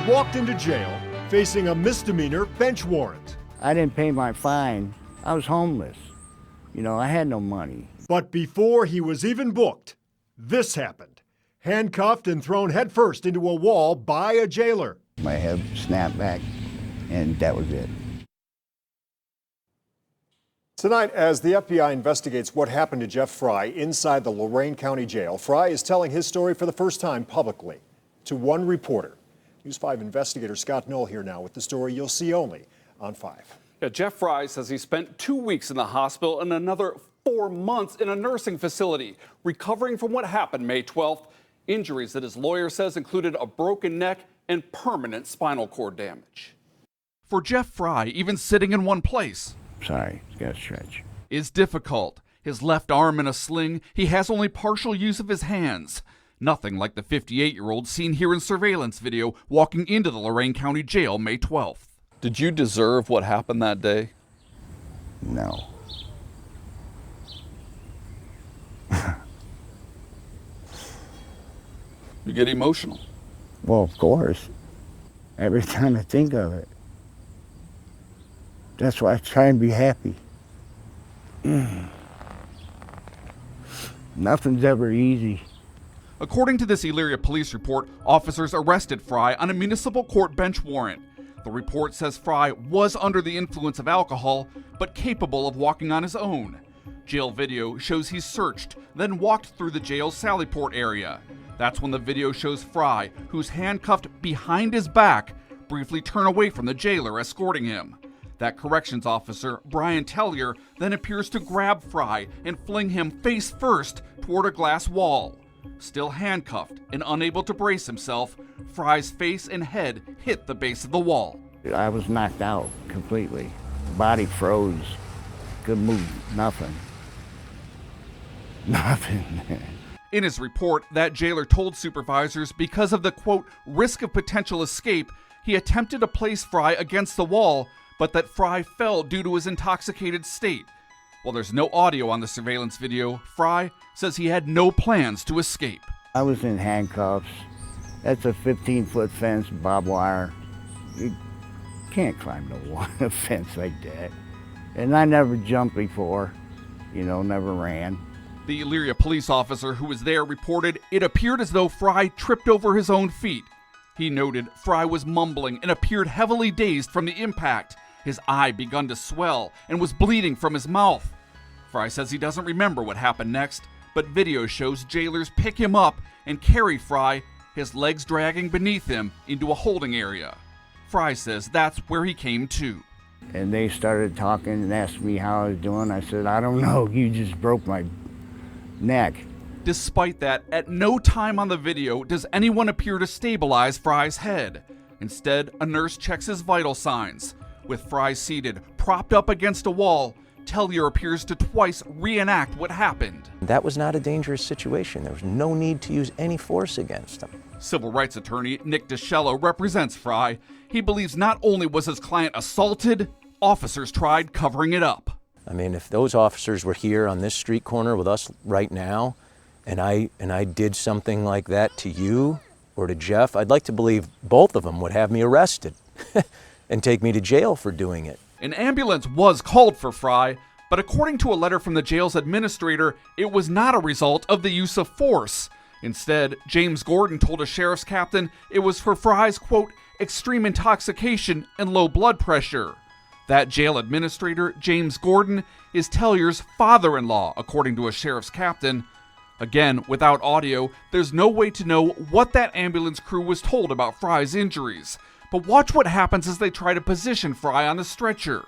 walked into jail facing a misdemeanor bench warrant. I didn't pay my fine. I was homeless. I had no money. But before he was even booked, this happened. Handcuffed and thrown headfirst into a wall by a jailer. My head snapped back, and that was it. Tonight, as the FBI investigates what happened to Jeff Fry inside the Lorain County Jail, Fry is telling his story for the first time publicly to one reporter. News 5 investigator Scott Knoll here now with the story you'll see only on 5. Yeah, Jeff Fry says he spent 2 weeks in the hospital and another 4 months in a nursing facility, recovering from what happened May 12th. Injuries that his lawyer says included a broken neck and permanent spinal cord damage. For Jeff Fry, even sitting in one place, Sorry, it's got to stretch. is difficult. His left arm in a sling, he has only partial use of his hands. Nothing like the 58-year-old seen here in surveillance video walking into the Lorain County Jail May 12th. Did you deserve what happened that day? No. You get emotional. Well, of course. Every time I think of it. That's why I try and be happy. Nothing's ever easy. According to this Elyria police report, officers arrested Fry on a municipal court bench warrant. The report says Fry was under the influence of alcohol, but capable of walking on his own. Jail video shows he searched, then walked through the jail's Sallyport area. That's when the video shows Fry, who's handcuffed behind his back, briefly turn away from the jailer escorting him. That corrections officer, Brian Tellier, then appears to grab Fry and fling him face first toward a glass wall. Still handcuffed and unable to brace himself, Fry's face and head hit the base of the wall. I was knocked out completely. Body froze. Couldn't move. Nothing. Nothing. In his report, that jailer told supervisors because of the, quote, risk of potential escape, he attempted to place Fry against the wall, but that Fry fell due to his intoxicated state. While there's no audio on the surveillance video, Fry says he had no plans to escape. I was in handcuffs. That's a 15-foot fence, barbed wire. You can't climb a fence like that. And I never jumped before, never ran. The Elyria police officer who was there reported it appeared as though Fry tripped over his own feet. He noted Fry was mumbling and appeared heavily dazed from the impact. His eye begun to swell and was bleeding from his mouth. Fry says he doesn't remember what happened next, but video shows jailers pick him up and carry Fry, his legs dragging beneath him, into a holding area. Fry says that's where he came to. And they started talking and asked me how I was doing. I said, I don't know, you just broke my neck. Despite that, at no time on the video does anyone appear to stabilize Fry's head. Instead, a nurse checks his vital signs. With Fry seated, propped up against a wall, Tellier appears to twice reenact what happened. That was not a dangerous situation. There was no need to use any force against him. Civil rights attorney Nick DiCello represents Fry. He believes not only was his client assaulted, officers tried covering it up. I mean, if those officers were here on this street corner with us right now, and I did something like that to you or to Jeff, I'd like to believe both of them would have me arrested and take me to jail for doing it. An ambulance was called for Fry, but according to a letter from the jail's administrator, it was not a result of the use of force. Instead, James Gordon told a sheriff's captain it was for Fry's, quote, extreme intoxication and low blood pressure. That jail administrator, James Gordon, is Tellier's father-in-law, according to a sheriff's captain. Again, without audio, there's no way to know what that ambulance crew was told about Fry's injuries. But watch what happens as they try to position Fry on the stretcher.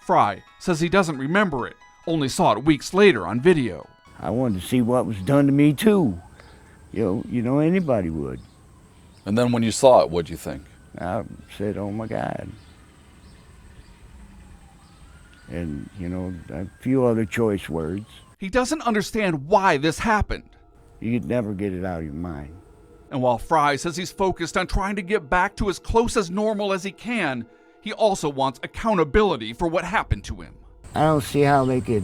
Fry says he doesn't remember it, only saw it weeks later on video. I wanted to see what was done to me too. Anybody would. And then when you saw it, what'd you think? I said, oh my God. And, a few other choice words. He doesn't understand why this happened. You could never get it out of your mind. And while Fry says he's focused on trying to get back to as close as normal as he can, he also wants accountability for what happened to him. I don't see how they could,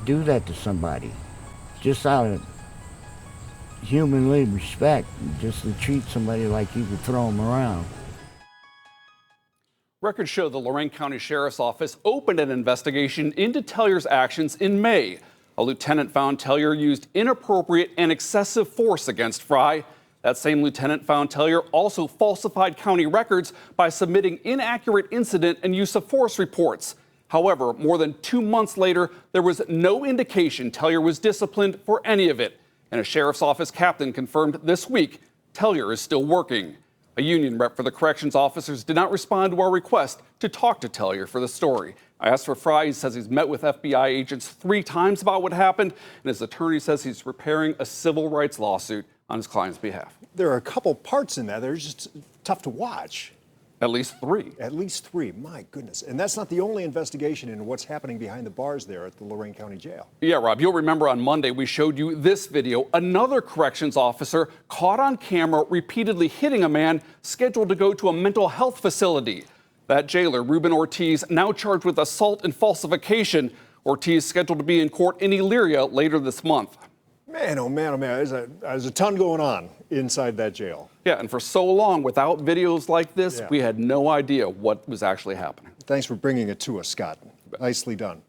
do that to somebody. Just out of humanly respect, just to treat somebody like you could throw them around. Records show the Lorain County Sheriff's Office opened an investigation into Tellier's actions in May. A lieutenant found Tellier used inappropriate and excessive force against Fry. That same lieutenant found Tellier also falsified county records by submitting inaccurate incident and use of force reports. However, more than 2 months later, there was no indication Tellier was disciplined for any of it. And a sheriff's office captain confirmed this week Tellier is still working. A union rep for the corrections officers did not respond to our request to talk to Tellier for the story. I asked for Fry. He says he's met with FBI agents 3 times about what happened, and his attorney says he's preparing a civil rights lawsuit on his client's behalf. There are a couple parts in that that are just tough to watch. At least 3. At least 3, my goodness. And that's not the only investigation into what's happening behind the bars there at the Lorain County Jail. Yeah, Rob, you'll remember on Monday we showed you this video. Another corrections officer caught on camera repeatedly hitting a man scheduled to go to a mental health facility. That jailer, Ruben Ortiz, now charged with assault and falsification. Ortiz scheduled to be in court in Elyria later this month. Man, oh man, oh man, there's a ton going on inside that jail. Yeah, and for so long, without videos like this, Yeah. we had no idea what was actually happening. Thanks for bringing it to us, Scott. Nicely done.